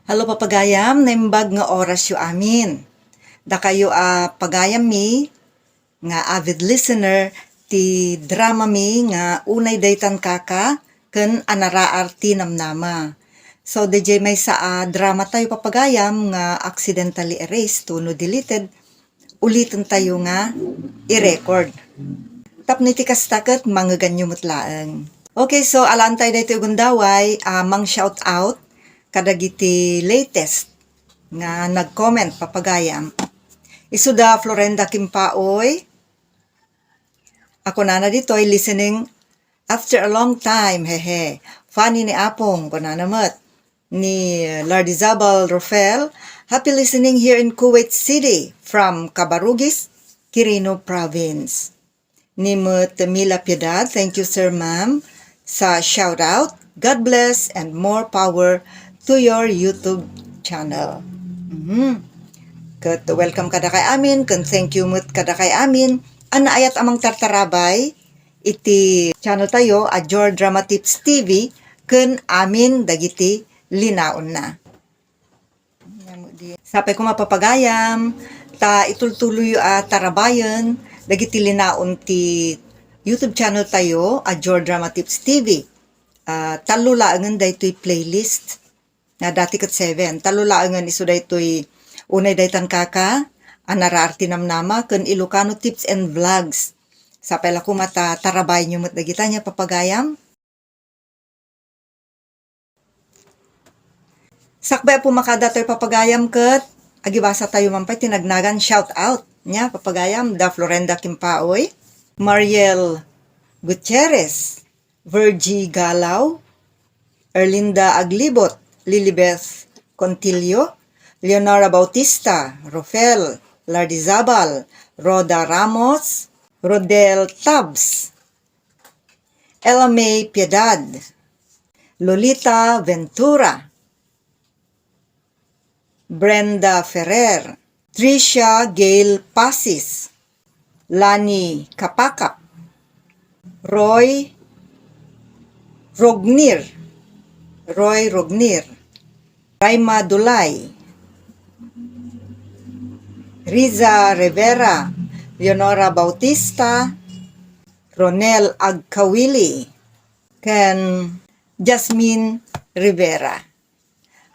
Halo papagayam, naimbag nga oras yu amin. Da kayo pagayam mi, nga avid listener, ti drama mi nga unay daytan kaka, ken anaraar ti namnama. So, DJ may sa drama tayo papagayam nga accidentally erased to no deleted, ulitin tayo nga i-record. Tapno ti kastaket, mga ganyo mutlaeng. Okay, so alantay dayto gundaway, mang shout out, kadagiti latest nga nag-comment papagayam. Isuda Florenda Kimpaoy. Ako na dito'y listening after a long time, hehe. Funny ni Apong, kunanamat. Ni Lardizabal Rofel. Happy listening here in Kuwait City from Cabarugis, Quirino Province. Ni Mila Piedad, thank you sir ma'am sa shout out. God bless and more power to your YouTube channel. Kat welcome kada kay amin, kan thank you mut kada kay amin. Ayat amang tartarabay iti channel tayo Your Drama Tips TV ken amin dagiti linaon na. Sapay ko mapapagayam, ta itultuloy tarabayan dagiti linaon ti YouTube channel tayo Your Drama Tips TV. Talo laangan daytoy playlist na dati kat 7. Talo laangan iso daytoy unay daytan kaka, anaraarti namnama, ken Ilocano tips and vlogs. Sapay la ko mata tarabay nyo matdagita niya papagayam. Sakbay po makada to'y papagayam ket agibasa tayo mampay tinagnagan shout out niya papagayam da Florenda Kimpaoy, Mariel Gutierrez, Virgie Galaw, Erlinda Aglibot, Lilibeth Contillo, Leonora Bautista, Rofel Lardizabal, Roda Ramos, Rodel Tabs, Ella May Piedad, Lolita Ventura, Brenda Ferrer, Tricia Gail Pasis, Lani Kapakap, Roy Rognir, Raima Dulay, Riza Rivera, Leonora Bautista, Ronel Agkawili, ken Jasmine Rivera.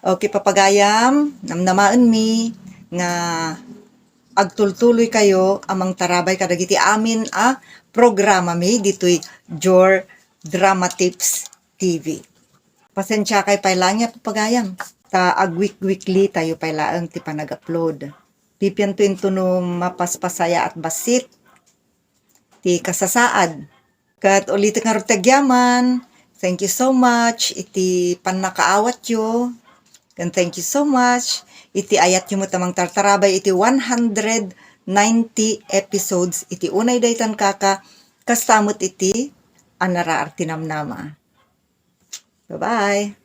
Okay, papagayam, namnamaan mi, nga agtultuloy kayo amang tarabay kadagiti amin programa mi dito'y Your Drama Tips TV. Pasensya kay pailangya papagayam. Ta weekly tayo pailaang ti panag-upload. Pipiantuin to no mapaspasaya at basit. Ti kasasaad. Kat ulitin nga rutagyaman. Thank you so much. Iti panakaawat yo. And thank you so much. Iti ayat yo mo tamang tartarabay. Iti 190 episodes. Iti unay daytan kaka. Kastamot iti anaraarti namnama. Bye-bye.